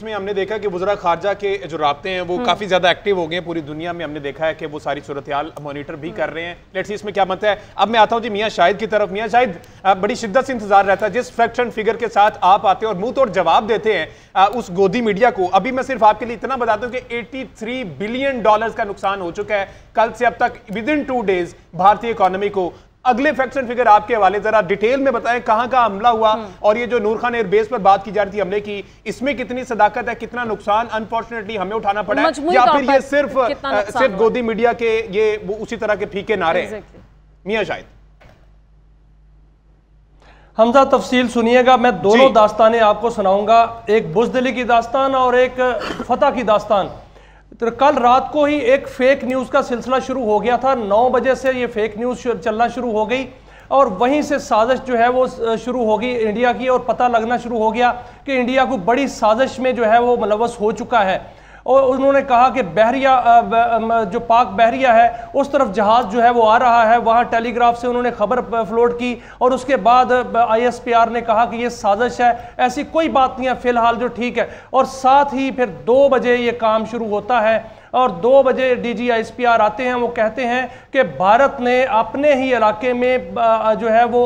इसमें हमने देखा कि वज़रा खारजा के जो राब्ते हैं वो काफी ज्यादा एक्टिव हो गए हैं पूरी दुनिया में। हमने देखा है कि वो सारी सूरत-ए-हाल मॉनिटर भी कर रहे हैं। लेट्स सी इसमें क्या बनता है। अब मैं आता हूं जी मियां शाहिद की तरफ। मियां शाहिद, बड़ी शिद्दत से इंतजार रहता है जिस फैक्ट एंड फिगर के साथ आप आते हैं और मुंह तोड़ जवाब देते हैं उस गोदी मीडिया को। अभी मैं सिर्फ आपके लिए इतना बता दूं कि $83 बिलियन का नुकसान हो चुका है कल से अब तक विद इन 2 डेज भारतीय इकोनॉमी को। अगले फैक्ट्स एंड फिगर आपके हवाले जरा डिटेल में बताएं, कहां कहां हमला हुआ और ये जो नूर खान एयरबेस पर बात की जा रही थी हमले की, इसमें कितनी सदाकत है, कितना नुकसान अनफॉर्चुनेटली हमें उठाना पड़ा है, या फिर ये सिर्फ गोदी मीडिया के ये उसी तरह के फीके नारे हैं? मियां शाहिद। हमजा तफसील सुनिएगा, मैं दोनों दास्तानें आपको सुनाऊंगा, एक बुज़दिली की दास्तान और एक फतह की दास्तान। तो कल रात को ही एक फेक न्यूज़ का सिलसिला शुरू हो गया था। 9 बजे से ये फेक न्यूज़ चलना शुरू हो गई और वहीं से साजिश जो है वो शुरू हो गई इंडिया की, और पता लगना शुरू हो गया कि इंडिया को बड़ी साजिश में जो है वो मुलव्वस हो चुका है। और उन्होंने कहा कि बहरिया जो पाक बहरिया है उस तरफ जहाज़ जो है वो आ रहा है, वहाँ टेलीग्राफ से उन्होंने खबर फ्लोट की और उसके बाद ISPR ने कहा कि ये साजिश है, ऐसी कोई बात नहीं है फ़िलहाल जो ठीक है। और साथ ही फिर 2 बजे ये काम शुरू होता है और 2 बजे DG ISPR आते हैं। वो कहते हैं कि भारत ने अपने ही इलाके में जो है वो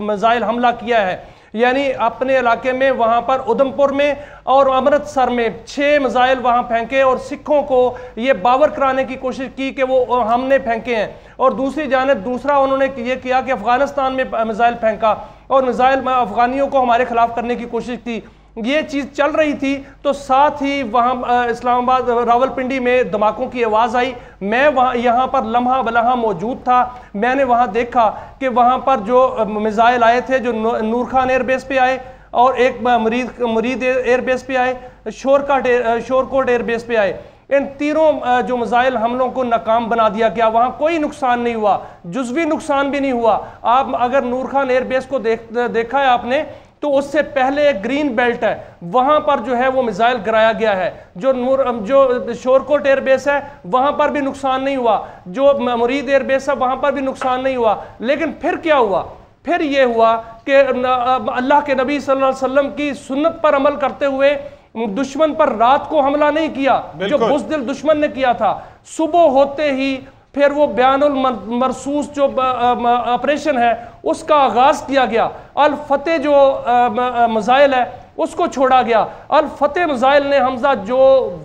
मिसाइल हमला किया है, यानी अपने इलाके में, वहाँ पर उधमपुर में और अमृतसर में 6 मिसाइल वहाँ फेंके और सिखों को ये बावर कराने की कोशिश की कि वो हमने फेंके हैं। और दूसरी जानिब दूसरा उन्होंने ये किया कि अफगानिस्तान में मिसाइल फेंका और मिसाइल अफगानियों को हमारे खिलाफ करने की कोशिश की। ये चीज़ चल रही थी तो साथ ही वहाँ इस्लामाबाद रावलपिंडी में धमाकों की आवाज़ आई। मैं वहाँ यहाँ पर लम्हा बलहा मौजूद था। मैंने वहाँ देखा कि वहाँ पर जो मिसाइल आए थे, जो नूर खान एयरबेस पे आए और एक मुरीद एयरबेस पे आए, शोरकोट एयरबेस पे आए, इन तीनों जो मिसाइल हमलों को नाकाम बना दिया गया। वहाँ कोई नुकसान नहीं हुआ, जुज़वी नुकसान भी नहीं हुआ। आप अगर नूर खान एयरबेस को देखा है आपने तो उससे पहले एक ग्रीन बेल्ट है, वहां पर जो है वो मिसाइल गिराया गया है। जो शोरकोट एयरबेस है वहां पर भी नुकसान नहीं हुआ, जो मुरीद एयरबेस है वहां पर भी नुकसान नहीं हुआ। लेकिन फिर क्या हुआ? फिर ये हुआ कि अल्लाह के नबी सल्लल्लाहु अलैहि वसल्लम की सुन्नत पर अमल करते हुए दुश्मन पर रात को हमला नहीं किया जो बुज़दिल दुश्मन ने किया था। सुबह होते ही फिर वो बयानुल मरसूस जो ऑपरेशन है उसका आगाज किया गया। अल फतेह जो मिसाइल है उसको छोड़ा गया। अल फतेह मिसाइल ने हमजा जो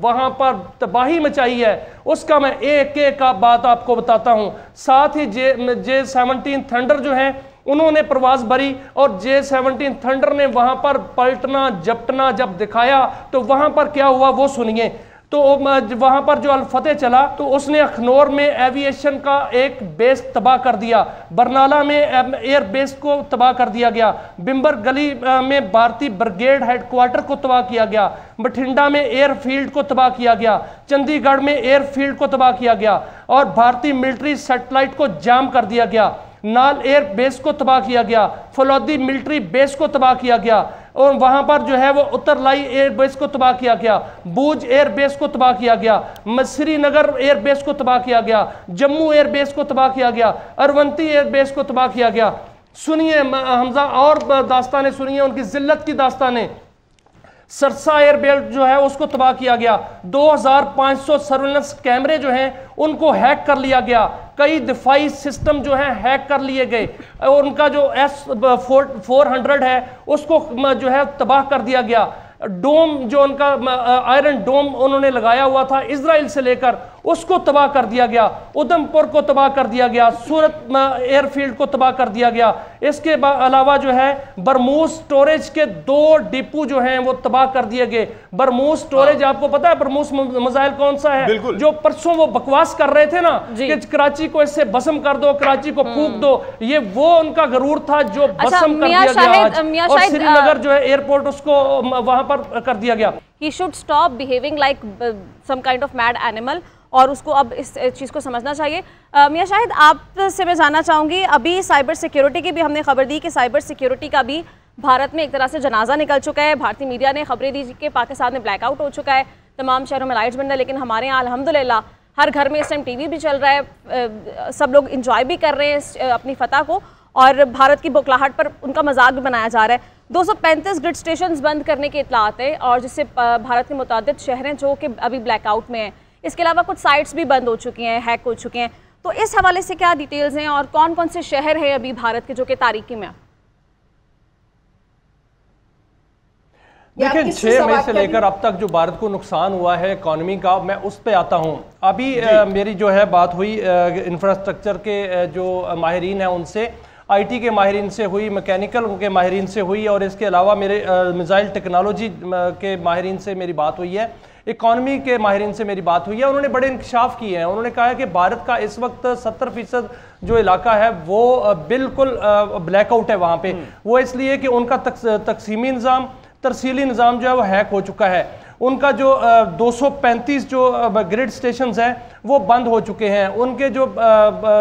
वहां पर तबाही मचाई है उसका मैं एक एक बात आपको बताता हूं। साथ ही J-17 थंडर जो है उन्होंने प्रवास भरी और J-17 थंडर ने वहां पर पलटना झपटना जब दिखाया तो वहां पर क्या हुआ वो सुनिए। तो वहां पर जो अल फतेह चला तो उसने अखनौर में एविएशन का एक बेस तबाह कर दिया, बरनाला में एयर बेस को तबाह कर दिया गया, बिम्बर गली में भारतीय ब्रिगेड हेडक्वार्टर को तबाह किया गया, बठिंडा में एयरफील्ड को तबाह किया गया, चंडीगढ़ में एयरफील्ड को तबाह किया गया और भारतीय मिलिट्री सैटेलाइट को जाम कर दिया गया, नाल एयर बेस को तबाह किया गया, फलौदी मिलिट्री बेस को तबाह किया गया और वहां पर जो है वो उत्तरलाई एयर बेस को तबाह किया गया, बूज एयर बेस को तबाह किया गया, श्रीनगर एयर बेस को तबाह किया गया, जम्मू एयर बेस को तबाह किया गया, अरवंती एयर बेस को तबाह किया गया। सुनिए हमजा और दास्तानें सुनिए, उनकी जिल्लत की दास्तानें। सरसा एयर बेल्ट जो है उसको तबाह किया गया, 2500 सर्विलेंस कैमरे जो हैं उनको हैक कर लिया गया, कई दिफाई सिस्टम जो है हैक कर लिए गए और उनका जो S-400 है उसको जो है तबाह कर दिया गया। डोम जो उनका आयरन डोम उन्होंने लगाया हुआ था इजराइल से लेकर उसको तबाह कर दिया गया, उधमपुर को तबाह कर दिया गया, सूरत एयरफील्ड को तबाह कर दिया गया। इसके अलावा जो है बरमूज स्टोरेज के 2 डिपो जो हैं वो तबाह कर दिए गए। बरमूज स्टोरेज आपको पता है बरमूज मिसाइल कौन सा है? जो परसों वो बकवास कर रहे थे ना कि कराची को इससे भस्म कर दो, कराची को फूंक दो, ये वो उनका गरूर था जो भस्म कर दिया गया। और श्रीनगर जो है एयरपोर्ट उसको वहां पर कर दिया गया। He should stop behaving like some kind of mad animal और उसको अब इस चीज़ को समझना चाहिए। मियां शाहिद, आपसे मैं जानना चाहूँगी, अभी साइबर सिक्योरिटी की भी हमने खबर दी कि साइबर सिक्योरिटी का भी भारत में एक तरह से जनाजा निकल चुका है। भारतीय मीडिया ने खबरें दी कि पाकिस्तान में ब्लैकआउट हो चुका है, तमाम शहरों में लाइट्स बंद है, लेकिन हमारे यहाँ अल्हम्दुलिल्लाह हर घर में इस टाइम TV भी चल रहा है, सब लोग इंजॉय भी कर रहे हैं अपनी फतह को और भारत की बौखलाहट पर उनका मजाक भी बनाया जा रहा है। 235 ग्रिड स्टेशंस बंद करने के इतलात है, और जिससे भारत के मुतादिद शहर हैं जो कि अभी ब्लैकआउट में हैं। इसके अलावा कुछ साइट्स भी बंद हो चुकी हैं, हैक हो चुके हैं। तो इस हवाले से क्या डिटेल्स हैं और कौन कौन से शहर हैं अभी भारत के जो कि तारीकी में? देखिए 6 मई से लेकर अब तक जो भारत को नुकसान हुआ है इकॉनमी का, मैं उस पे आता हूँ। अभी मेरी जो है बात हुई इंफ्रास्ट्रक्चर के जो माहिरीन हैं उनसे, आईटी के माहिरीन से हुई, मैकेनिकल के माहिरीन से हुई, और इसके अलावा मेरे मिसाइल टेक्नोलॉजी के माहिरीन से मेरी बात हुई है, इकॉनमी के माहिरीन से मेरी बात हुई है। उन्होंने बड़े इंकशाफ किए हैं। उन्होंने कहा है कि भारत का इस वक्त 70% जो इलाका है वो बिल्कुल ब्लैकआउट है वहाँ पे। वो इसलिए कि उनका तकसीमी निज़ाम, तरसीली निज़ाम जो है वो हैक हो चुका है। उनका जो 235 जो ग्रिड स्टेशंस हैं वो बंद हो चुके हैं। उनके जो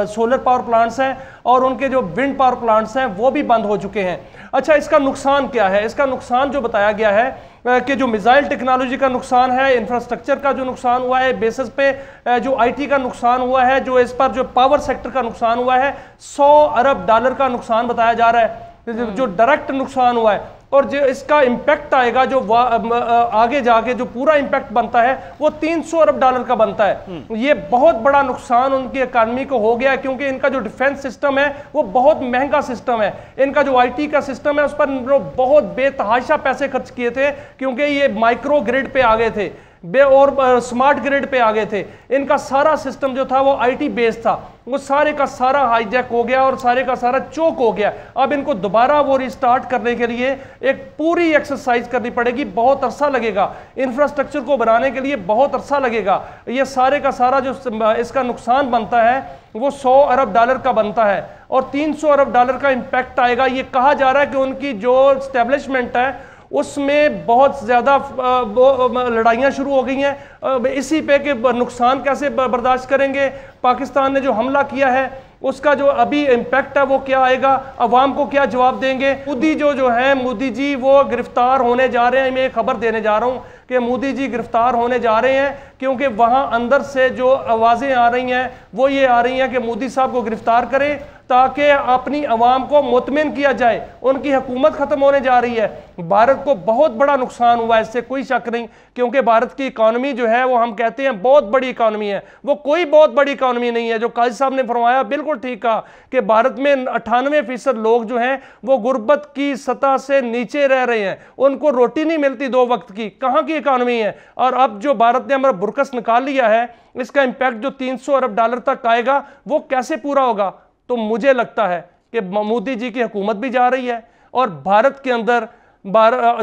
सोलर पावर प्लांट्स हैं और उनके जो विंड पावर प्लांट्स हैं वो भी बंद हो चुके हैं। अच्छा, इसका नुकसान क्या है? इसका नुकसान जो बताया गया है कि जो मिसाइल टेक्नोलॉजी का नुकसान है, इंफ्रास्ट्रक्चर का जो नुकसान हुआ है, बेसिस पे जो आईटी का नुकसान हुआ है, जो इस पर जो पावर सेक्टर का नुकसान हुआ है, $100 अरब का नुकसान बताया जा रहा है जो डायरेक्ट नुकसान हुआ है। और जो इसका इम्पैक्ट आएगा, जो आगे जाके जो पूरा इम्पैक्ट बनता है वो $300 अरब का बनता है। ये बहुत बड़ा नुकसान उनकी इकॉनमी को हो गया है, क्योंकि इनका जो डिफेंस सिस्टम है वो बहुत महंगा सिस्टम है। इनका जो आईटी का सिस्टम है उस पर बहुत बेतहाशा पैसे खर्च किए थे, क्योंकि ये माइक्रो ग्रिड पे आ गए थे और स्मार्ट ग्रिड पे आ गए थे। इनका सारा सिस्टम जो था वो आईटी बेस्ड था, वो सारे का सारा हाईजैक हो गया और सारे का सारा चोक हो गया। अब इनको दोबारा वो रिस्टार्ट करने के लिए एक पूरी एक्सरसाइज करनी पड़ेगी, बहुत अरसा लगेगा। इंफ्रास्ट्रक्चर को बनाने के लिए बहुत अरसा लगेगा। ये सारे का सारा जो इसका नुकसान बनता है वो $100 अरब का बनता है और $300 अरब का इम्पैक्ट आएगा। ये कहा जा रहा है कि उनकी जो स्टैब्लिशमेंट है उसमें बहुत ज़्यादा लड़ाइयाँ शुरू हो गई हैं इसी पे कि नुकसान कैसे बर्दाश्त करेंगे। पाकिस्तान ने जो हमला किया है उसका जो अभी इम्पैक्ट है वो क्या आएगा, अवाम को क्या जवाब देंगे। मोदी जी वो गिरफ्तार होने जा रहे हैं। मैं एक खबर देने जा रहा हूँ कि मोदी जी गिरफ्तार होने जा रहे हैं, क्योंकि वहाँ अंदर से जो आवाज़ें आ रही हैं वो ये आ रही हैं कि मोदी साहब को गिरफ्तार करें ताकि अपनी अवाम को मुतमिन किया जाए। उनकी हुकूमत ख़त्म होने जा रही है। भारत को बहुत बड़ा नुकसान हुआ है, इससे कोई शक नहीं, क्योंकि भारत की इकॉनमी जो है वो हम कहते हैं बहुत बड़ी इकॉनमी है, वो कोई बहुत बड़ी इकॉनमी नहीं है। जो काजी साहब ने फरमाया बिल्कुल ठीक कहा कि भारत में 98% लोग जो हैं वो गुर्बत की सतह से नीचे रह रहे हैं, उनको रोटी नहीं मिलती 2 वक्त की। कहाँ की इकॉनमी है? और अब जो भारत ने हमारा बुरकस निकाल लिया है, इसका इम्पैक्ट जो $300 अरब तक आएगा वो कैसे पूरा होगा? तो मुझे लगता है कि मोदी जी की हुकूमत भी जा रही है और भारत के अंदर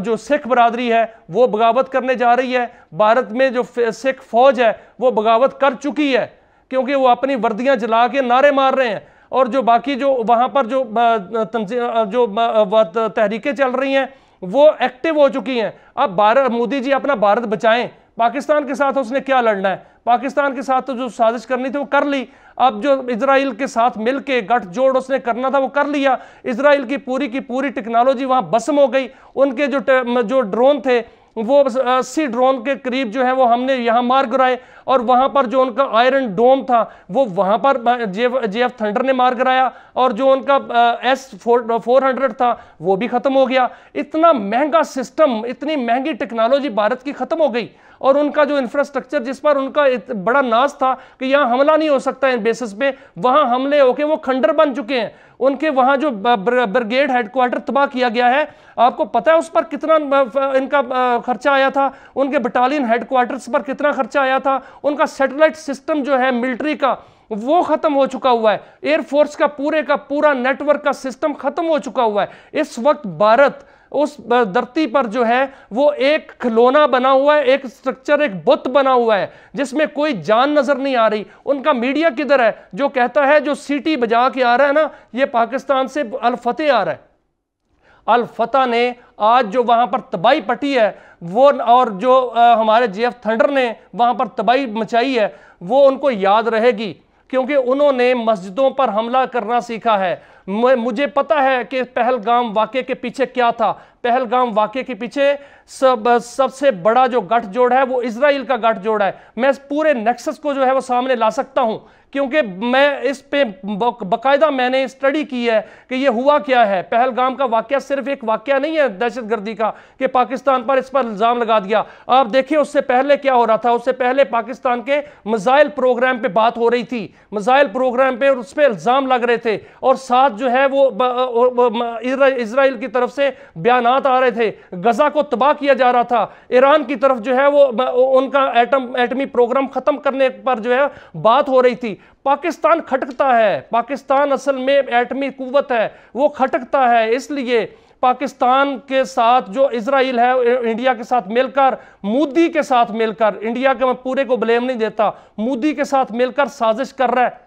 जो सिख बरादरी है वो बगावत करने जा रही है। भारत में जो सिख फौज है वो बगावत कर चुकी है, क्योंकि वो अपनी वर्दियां जला के नारे मार रहे हैं। और जो बाकी जो वहां पर जो तहरीकें चल रही हैं वो एक्टिव हो चुकी हैं। अब मोदी जी अपना भारत बचाएं। पाकिस्तान के साथ उसने क्या लड़ना है? पाकिस्तान के साथ तो जो साजिश करनी थी वो कर ली। अब जो इजराइल के साथ मिलके गठजोड़ उसने करना था वो कर लिया। इजराइल की पूरी टेक्नोलॉजी वहां भस्म हो गई। उनके जो ड्रोन थे वो 80 ड्रोन के करीब जो है वो हमने यहाँ मार गिराए, और वहाँ पर जो उनका आयरन डोम था वो वहाँ पर JF थंडर ने मार गिराया, और जो उनका S-400 था वो भी ख़त्म हो गया। इतना महंगा सिस्टम, इतनी महंगी टेक्नोलॉजी भारत की ख़त्म हो गई। और उनका जो इंफ्रास्ट्रक्चर जिस पर उनका बड़ा नाज था कि यहाँ हमला नहीं हो सकता इन बेसिस पे, वहाँ हमले होके वो खंडर बन चुके हैं। उनके वहाँ जो ब्रिगेड हेडक्वार्टर तबाह किया गया है, आपको पता है उस पर कितना इनका खर्चा आया था? उनके बटालियन हेडक्वार्टर्स पर कितना खर्चा आया था? उनका सैटेलाइट सिस्टम जो है मिलिट्री का वो खत्म हो चुका हुआ है। एयरफोर्स का पूरा नेटवर्क का सिस्टम खत्म हो चुका हुआ है। इस वक्त भारत उस धरती पर जो है वो एक खिलौना बना हुआ है, एक स्ट्रक्चर, एक बुत बना हुआ है जिसमें कोई जान नजर नहीं आ रही। उनका मीडिया किधर है जो कहता है, जो सीटी बजा के आ रहा है ना, ये पाकिस्तान से अल फतेह आ रहा है। अल फतेह ने आज जो वहां पर तबाही पटी है वो, और जो हमारे JF थंडर ने वहां पर तबाही मचाई है, वो उनको याद रहेगी, क्योंकि उन्होंने मस्जिदों पर हमला करना सीखा है। मुझे पता है कि पहलगाम वाक़े के पीछे क्या था। पहलगाम वाक़े के पीछे सबसे बड़ा जो गठजोड़ है वो इजराइल का गठजोड़ है। मैं इस पूरे नेक्सस को जो है वो सामने ला सकता हूं, क्योंकि मैं इस पे बाकायदा मैंने स्टडी की है कि ये हुआ क्या है। पहलगाम का वाक़या सिर्फ एक वाक़या नहीं है दहशतगर्दी का कि पाकिस्तान पर इस पर इल्ज़ाम लगा दिया। आप देखिए उससे पहले क्या हो रहा था। उससे पहले पाकिस्तान के मिसाइल प्रोग्राम पे बात हो रही थी, मिसाइल प्रोग्राम पे उस पर इल्ज़ाम लग रहे थे, और साथ जो है वो इजराइल की तरफ से बयानात आ रहे थे, गजा को तबाह किया जा रहा था। ईरान की तरफ जो है वो उनका एटमी प्रोग्राम खत्म करने पर जो है बात हो रही थी। पाकिस्तान खटकता है, पाकिस्तान असल में एटमी कुव्वत है, वो खटकता है। इसलिए पाकिस्तान के साथ जो इजराइल है, इंडिया के साथ मिलकर, मोदी के साथ मिलकर, इंडिया के मैं पूरे को ब्लेम नहीं देता, मोदी के साथ मिलकर साजिश कर रहा है।